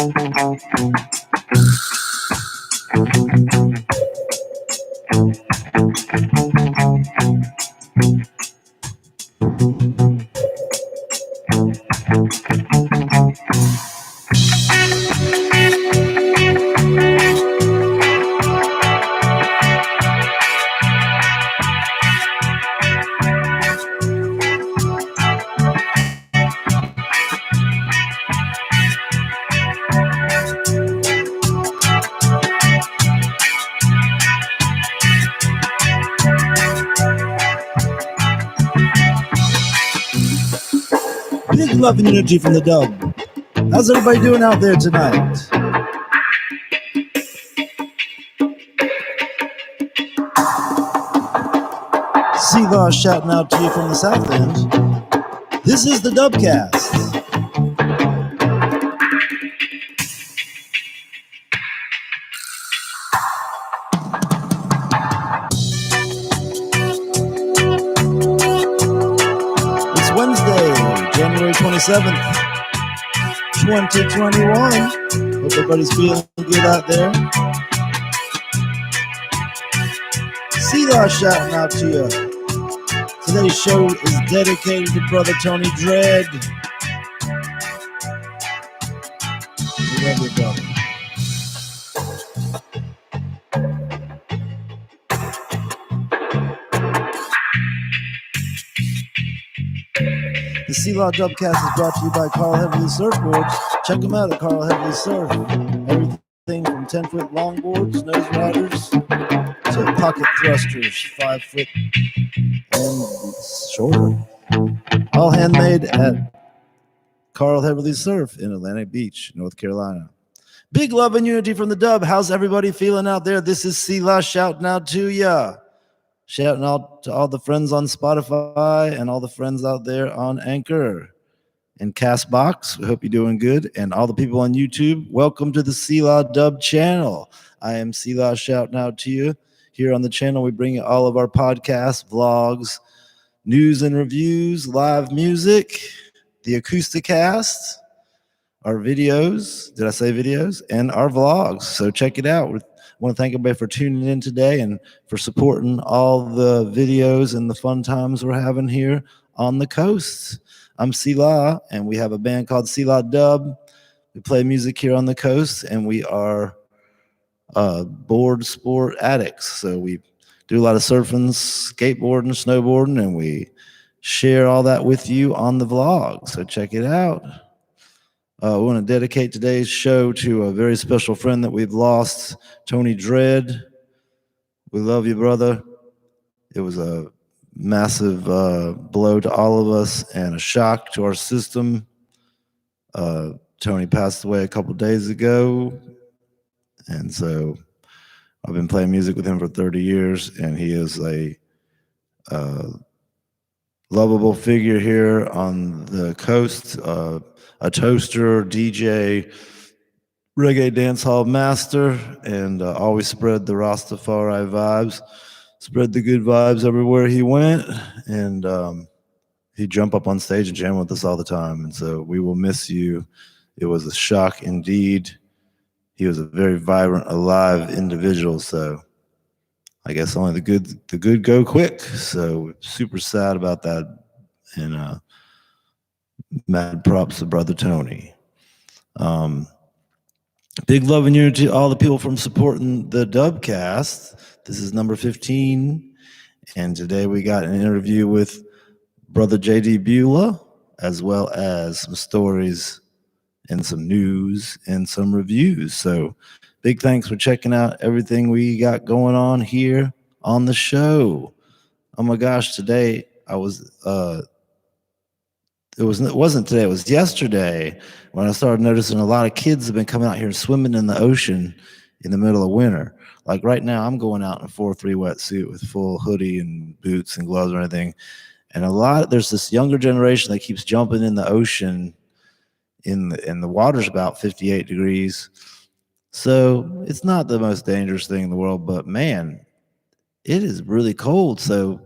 Big love and unity from the Dubb. How's everybody doing out there tonight? Selah shouting out to you from the South End. This is the Dubbcast. It's Wednesday, January 27th, 2021. Hope everybody's feeling good out there. Selah shouting out to you. Today's show is dedicated to Brother Tony Dread. We love you, brother. The Selah Dubbcast is brought to you by Carl Heavily Surfboards. Check them out at Carl Heavily Surf. Everything from 10-foot longboards, nose riders, to pocket thrusters, 5 foot and shorter. All handmade at Carl Heavily Surf in Atlantic Beach, North Carolina. Big love and unity from the Dubb. How's everybody feeling out there? This is Selah shouting out to ya. Shouting out to all the friends on Spotify and all the friends out there on Anchor and Castbox. We hope you're doing good. And all the people on YouTube, welcome to the Selah Dubb channel. I am Selah shouting out to you. Here on the channel, we bring you all of our podcasts, vlogs, news and reviews, live music, the Acousticast, our videos. Did I say videos? And our vlogs. So check it out. I want to thank everybody for tuning in today and for supporting all the videos and the fun times we're having here on the coast. I'm Selah, and we have a band called Selah Dubb. We play music here on the coast, and we are board sport addicts. So we do a lot of surfing, skateboarding, snowboarding, and we share all that with you on the vlog. So check it out. We want to dedicate today's show to a very special friend that we've lost, Tony Dread. We love you, brother. It was a massive blow to all of us and a shock to our system. Tony passed away a couple days ago, and so I've been playing music with him for 30 years, and he is a lovable figure here on the coast, a toaster, DJ, reggae dancehall master, and always spread the Rastafari vibes, spread the good vibes everywhere he went, and he'd jump up on stage and jam with us all the time, and so we will miss you. It was a shock indeed. He was a very vibrant, alive individual, so I guess only the good go quick. So super sad about that, and mad props to Brother Tony. Big love and unity to all the people from supporting the Dubbcast. This is number 15, and today we got an interview with Brother JD Bulla, as well as some stories and some news and some reviews. So big thanks for checking out everything we got going on here on the show. Oh my gosh, today I was it wasn't today, it was yesterday when I started noticing a lot of kids have been coming out here swimming in the ocean in the middle of winter. Like right now, I'm going out in a 4-3 wetsuit with full hoodie and boots and gloves and everything. And there's this younger generation that keeps jumping in the ocean and the water's about 58 degrees. So it's not the most dangerous thing in the world, but man, it is really cold. So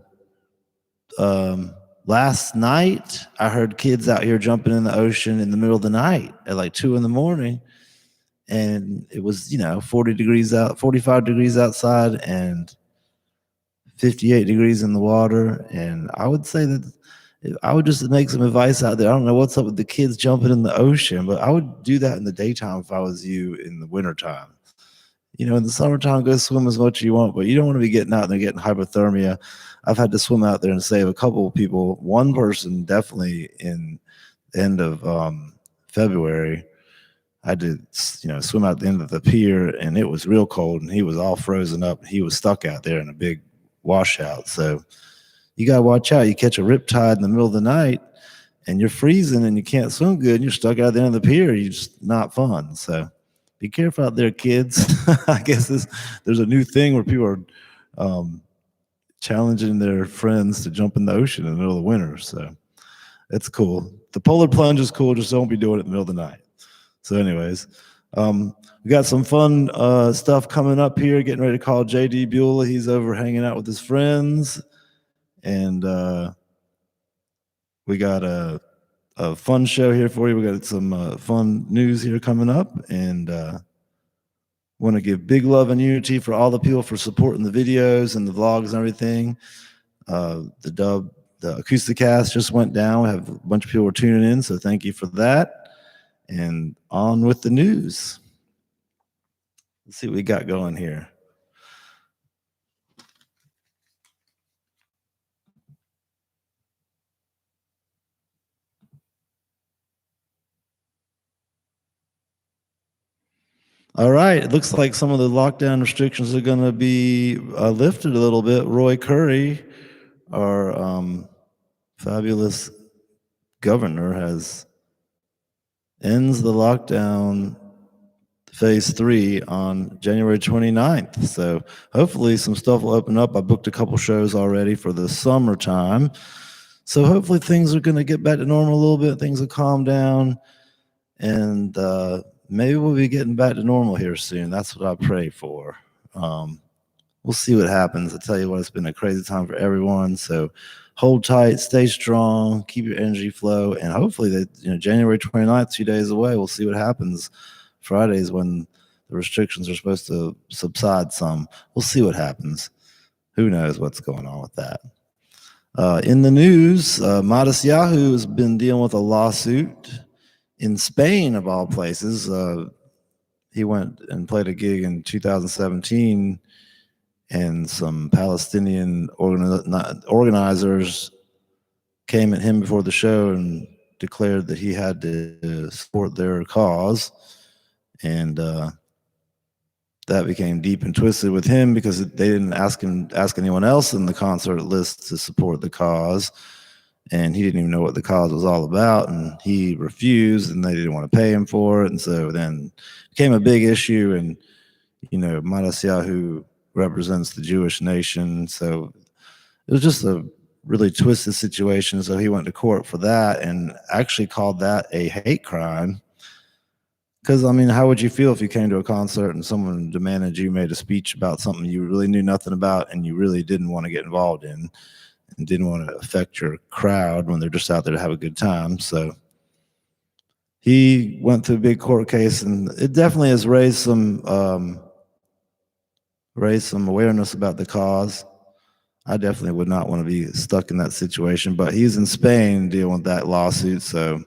last night I heard kids out here jumping in the ocean in the middle of the night at like 2 a.m. and it was 40 degrees out, 45 degrees outside, and 58 degrees in the water. And I would say that I would just make some advice out there. I don't know what's up with the kids jumping in the ocean, but I would do that in the daytime if I was you. In the wintertime, in the summertime, go swim as much as you want, but you don't want to be getting out there getting hypothermia. I've had to swim out there and save a couple of people. One person definitely in the end of February. I did, swim out the end of the pier, and it was real cold, and he was all frozen up. He was stuck out there in a big washout. So you got to watch out. You catch a riptide in the middle of the night, and you're freezing, and you can't swim good, and you're stuck out the end of the pier. You're just not fun. So be careful out there, kids. I guess there's a new thing where people are challenging their friends to jump in the ocean in the middle of the winter. So it's cool. The polar plunge is cool. Just don't be doing it in the middle of the night. So anyways, we got some fun stuff coming up here, getting ready to call JD Bulla. He's over hanging out with his friends. And we got a fun show here for you. We got some fun news here coming up. And want to give big love and unity for all the people for supporting the videos and the vlogs and everything. The Dubb, the acoustic cast just went down. We have a bunch of people were tuning in, so thank you for that. And on with the news. Let's see what we got going here. All right, it looks like some of the lockdown restrictions are going to be lifted a little bit. Roy Curry, our fabulous governor, ends the lockdown phase 3 on January 29th. So hopefully some stuff will open up. I booked a couple shows already for the summertime. So hopefully things are going to get back to normal a little bit. Things will calm down, and maybe we'll be getting back to normal here soon. That's what I pray for. We'll see what happens. I tell you what, it's been a crazy time for everyone. So hold tight, stay strong, keep your energy flow, and hopefully that January 29th, 2 days away. We'll see what happens. Fridays when the restrictions are supposed to subside some. We'll see what happens. Who knows what's going on with that. In the news, Matisyaho has been dealing with a lawsuit in Spain, of all places. He went and played a gig in 2017, and some Palestinian organizers came at him before the show and declared that he had to support their cause. And that became deep and twisted with him because they didn't ask anyone else in the concert list to support the cause, and he didn't even know what the cause was all about, and he refused, and they didn't want to pay him for it. And so then it became a big issue, and Matisyaho represents the Jewish nation, so it was just a really twisted situation. So he went to court for that and actually called that a hate crime. Because, I mean, how would you feel if you came to a concert and someone demanded you made a speech about something you really knew nothing about and you really didn't want to get involved in and didn't want to affect your crowd when they're just out there to have a good time? So he went through a big court case, and it definitely has raised some awareness about the cause. I definitely would not want to be stuck in that situation, but he's in Spain dealing with that lawsuit, so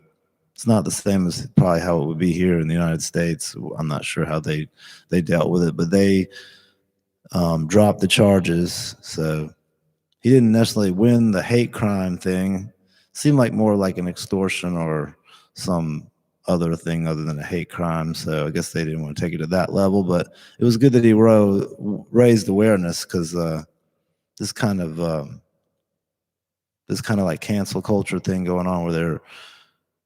it's not the same as probably how it would be here in the United States. I'm not sure how they dealt with it, but they dropped the charges. So he didn't necessarily win the hate crime thing. Seemed like more like an extortion or some other thing other than a hate crime. So I guess they didn't want to take it to that level, but it was good that he raised awareness, because this kind of like cancel culture thing going on where they're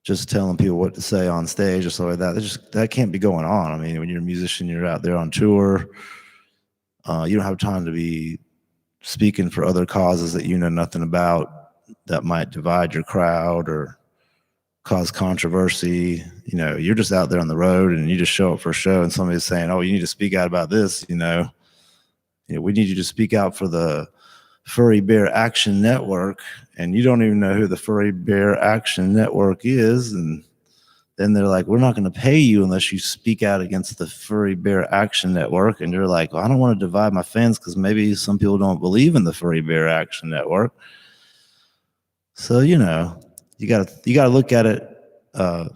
just telling people what to say on stage or something like that. That can't be going on. I mean, when you're a musician, you're out there on tour. You don't have time to be speaking for other causes that you know nothing about that might divide your crowd or cause controversy. You're just out there on the road, and you just show up for a show, and somebody's saying, "Oh, you need to speak out about this." We need you to speak out for the Furry Bear Action Network, and you don't even know who the Furry Bear Action Network is, and and they're like, we're not going to pay you unless you speak out against the Furry Bear Action Network. And you're like, well, I don't want to divide my fans because maybe some people don't believe in the Furry Bear Action Network. So, you gotta look at it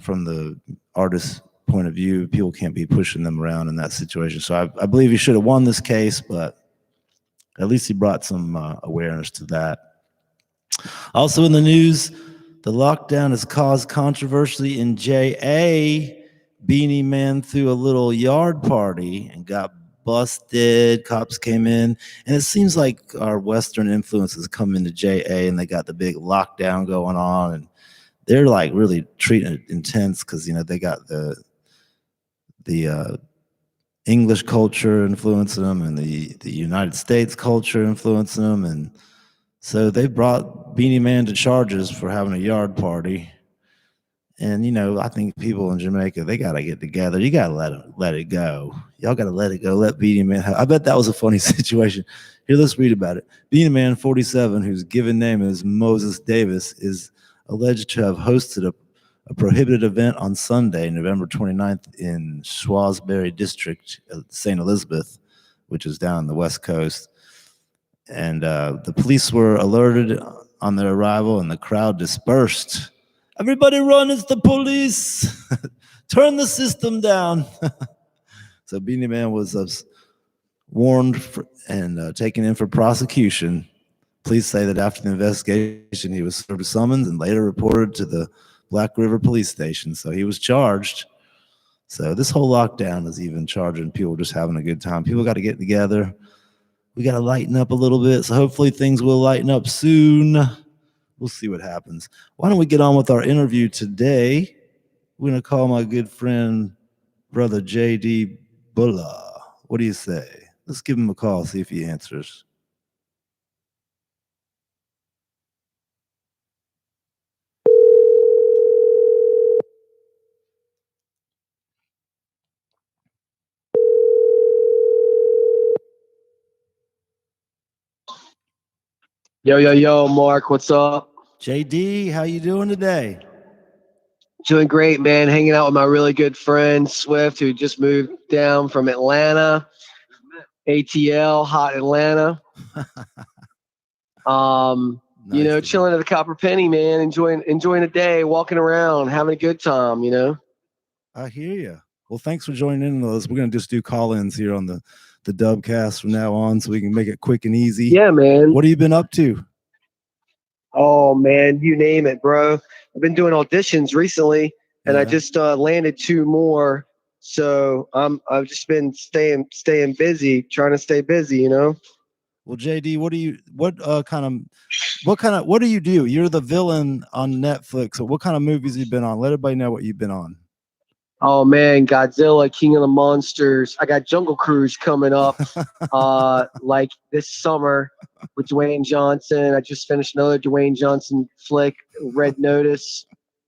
from the artist's point of view. People can't be pushing them around in that situation. So I believe he should have won this case, but at least he brought some awareness to that. Also in the news, the lockdown has caused controversy in JA. Beenie Man threw a little yard party and got busted. Cops came in, and it seems like our Western influences come into JA, and they got the big lockdown going on, and they're like really treating it intense because they got the English culture influencing them, and the United States culture influencing them, and so they brought Beenie Man to charges for having a yard party. And I think people in Jamaica, they gotta get together. You gotta let it go. Y'all gotta let it go. Let Beenie Man. I bet that was a funny situation. Here, let's read about it. Beenie Man, 47, whose given name is Moses Davis, is alleged to have hosted a prohibited event on Sunday, November 29th, in Shrewsbury District, St. Elizabeth, which is down the West Coast. And the police were alerted on their arrival, and the crowd dispersed. Everybody run, it's the police. Turn the system down. So Beenie Man was warned and taken in for prosecution. Police say that after the investigation, he was served a summons and later reported to the Black River Police Station. So he was charged. So this whole lockdown is even charging people just having a good time. People got to get together. We got to lighten up a little bit. So hopefully things will lighten up soon. We'll see what happens. Why don't we get on with our interview today? We're going to call my good friend, brother J.D. Bulla. What do you say? Let's give him a call, see if he answers. Yo, Mark, what's up? JD, how you doing today? Doing great, man. Hanging out with my really good friend Swift, who just moved down from Atlanta. ATL, hot Atlanta. Nice chilling at the Copper Penny, man. Enjoying the day, walking around, having a good time. I hear you. Well, thanks for joining in with us. We're gonna just do call-ins here on the Dubbcast from now on, so we can make it quick and easy. Yeah, man. What have you been up to? Oh man, you name it, bro. I've been doing auditions recently, and I just landed 2 more. So I've just been staying busy, trying to stay busy. Well, JD, what do you do? You're the villain on Netflix. So what kind of movies have you been on? Let everybody know what you've been on. Oh man, Godzilla, King of the Monsters. I got Jungle Cruise coming up like this summer with Dwayne Johnson. I just finished another Dwayne Johnson flick, Red Notice.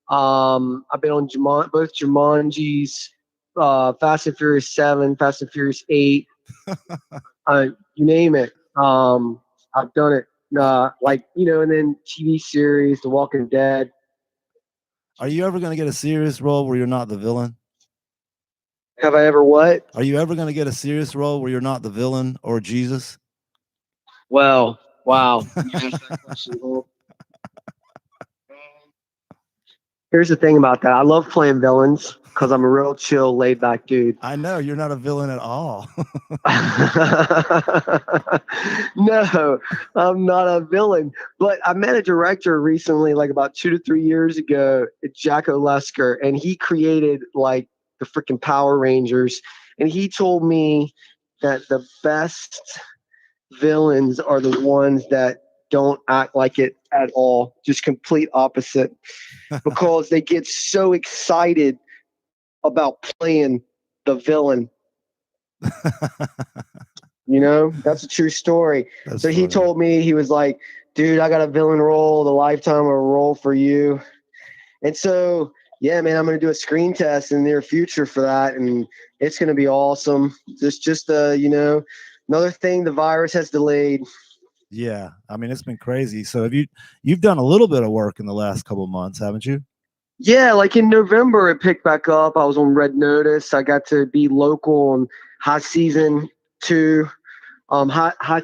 I've been on both Jumanjis, Fast and Furious 7, Fast and Furious 8. You name it. I've done it. And then TV series, The Walking Dead. Are you ever going to get a serious role where you're not the villain? Have I ever what? Are you ever going to get a serious role where you're not the villain or Jesus? Well, wow. Here's the thing about that. I love playing villains because I'm a real chill, laid-back dude. I know. You're not a villain at all. No, I'm not a villain. But I met a director recently, like about 2 to 3 years ago, Jack O'Lesker, and he created like the freaking Power Rangers. And he told me that the best villains are the ones that don't act like it at all, just complete opposite, because they get so excited about playing the villain. That's a true story. That's so funny. He told me, he was like, dude, I got a villain role, the lifetime of a role for you. And so, yeah, man, I'm going to do a screen test in the near future for that. And it's going to be awesome. Just another thing the virus has delayed. Yeah. I mean, it's been crazy. So you've done a little bit of work in the last couple of months, haven't you? Yeah, like in November, it picked back up. I was on Red Notice. I got to be local on High Season 2, High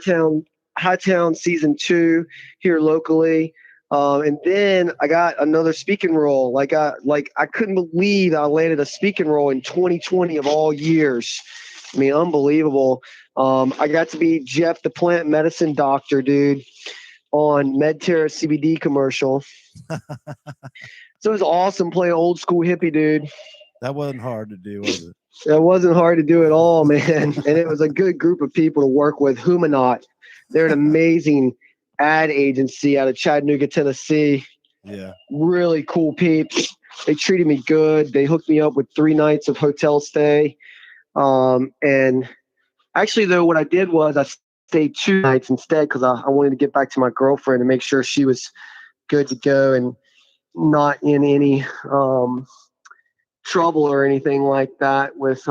Town Season 2 here locally. And then I got another speaking role. I couldn't believe I landed a speaking role in 2020 of all years. I mean, unbelievable. I got to be Jeff, the plant medicine doctor, dude, on MedTerra CBD commercial. So it was awesome playing old school hippie, dude. That wasn't hard to do, was it? It wasn't hard to do at all, man. And it was a good group of people to work with. Humanot. They're an amazing ad agency out of Chattanooga, Tennessee. Yeah. Really cool peeps. They treated me good. They hooked me up with 3 nights of hotel stay. And actually, though, what I did was I stayed 2 nights instead because I wanted to get back to my girlfriend and make sure she was good to go and not in any trouble or anything like that with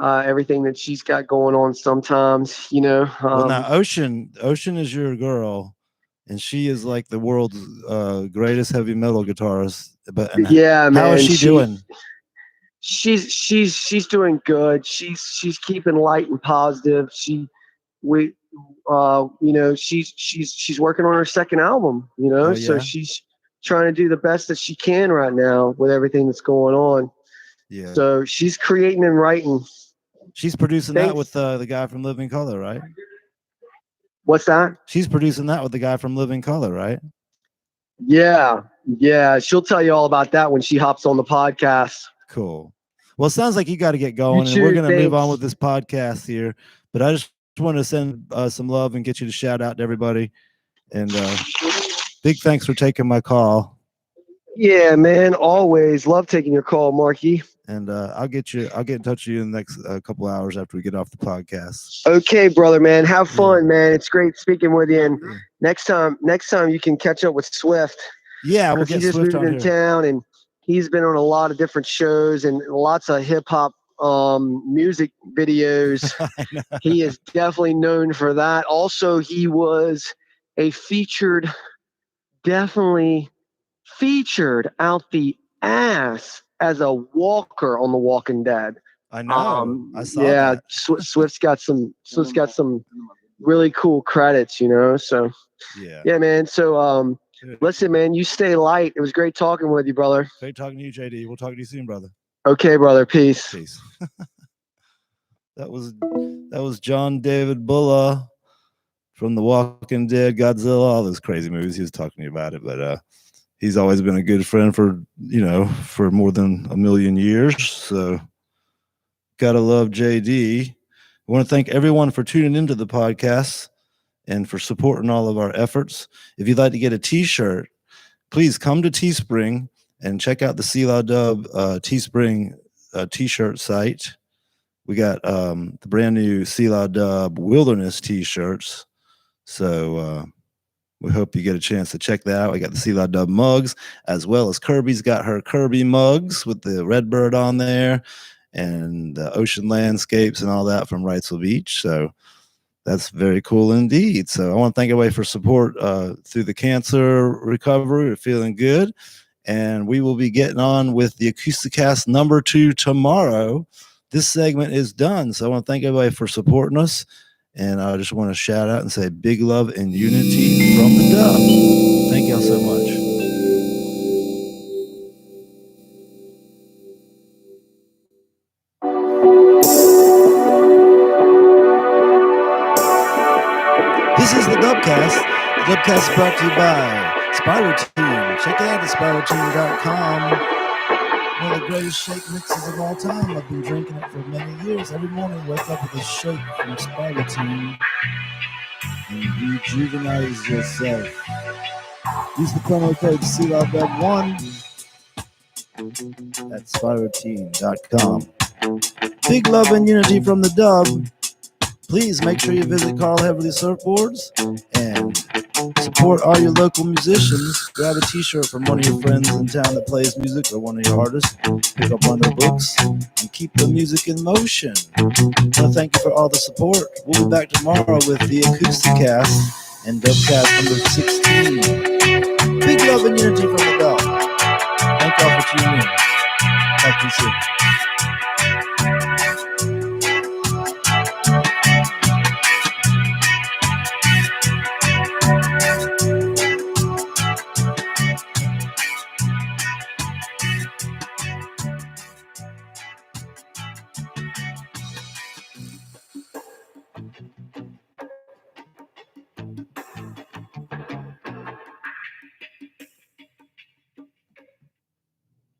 everything that she's got going on sometimes, you know. Well, now Ocean is your girl, and she is like the world's greatest heavy metal guitarist. But yeah, man, how is she doing? She's doing good. She's keeping light and positive. She's working on her second album, you know. Oh, yeah? So she's trying to do the best that she can right now with everything that's going on. Yeah. So she's creating and writing. She's producing that with the guy from Living Color, right? What's that? She's producing that with the guy from Living Color, right? Yeah. She'll tell you all about that when she hops on the podcast. Cool. Well, it sounds like you got to get going, and we're going to move on with this podcast here. But I just wanted to send some love and get you to shout out to everybody. And big thanks for taking my call. Yeah, man. Always love taking your call, Marky. And I'll get in touch with you in the next couple hours after we get off the podcast. Okay, brother, man. Have fun, man. It's great speaking with you. And next time you can catch up with Swift. Yeah, we'll get he just Swift moved on in here. town, and he's been on a lot of different shows and lots of hip hop music videos. He is definitely known for that. Also, he was definitely featured out the ass as a walker on The Walking Dead. I know. I saw yeah, that. Swift's got some really cool credits, you know. So yeah, man. So listen, man, you stay light. It was great talking with you, brother. Great talking to you, JD. We'll talk to you soon, brother. Okay, brother. Peace. That was John David Bulla from The Walking Dead, Godzilla, all those crazy movies. He was talking to you about it, but he's always been a good friend for more than a million years. So gotta love JD. I want to thank everyone for tuning into the podcast and for supporting all of our efforts. If you'd like to get a t-shirt, please come to Teespring and check out the Selah Dubb Teespring t-shirt site. We got the brand new Selah Dubb Wilderness t-shirts. So we hope you get a chance to check that out. We got the Selah Dubb mugs, as well as Kirby's got her Kirby mugs with the red bird on there and the ocean landscapes and all that from Wrightsville Beach. So that's very cool indeed. So I want to thank everybody for support through the cancer recovery. We're feeling good. And we will be getting on with the Acousticast number 2 tomorrow. This segment is done. So I want to thank everybody for supporting us. And I just want to shout out and say big love and unity from the Dubb. Thank y'all so much. This is the Dubbcast. The Dubbcast is brought to you by Spiral Team. Check it out at spiralteam.com. One of the greatest shake mixes of all time. I've been drinking it for many years. Every morning, wake up with a shake from Spiral Team and rejuvenize yourself. Use the promo code SelahDubb1 at spiralteam.com. Big love and unity from the Dubb. Please make sure you visit Carl Heverly Surfboards and support all your local musicians. Grab a t-shirt from one of your friends in town that plays music or one of your artists. Pick up one of their books and keep the music in motion. I want to thank you for all the support. We'll be back tomorrow with the Acousticast and Dubbcast number 16. Big love and unity from the Dubb. Talk to you soon.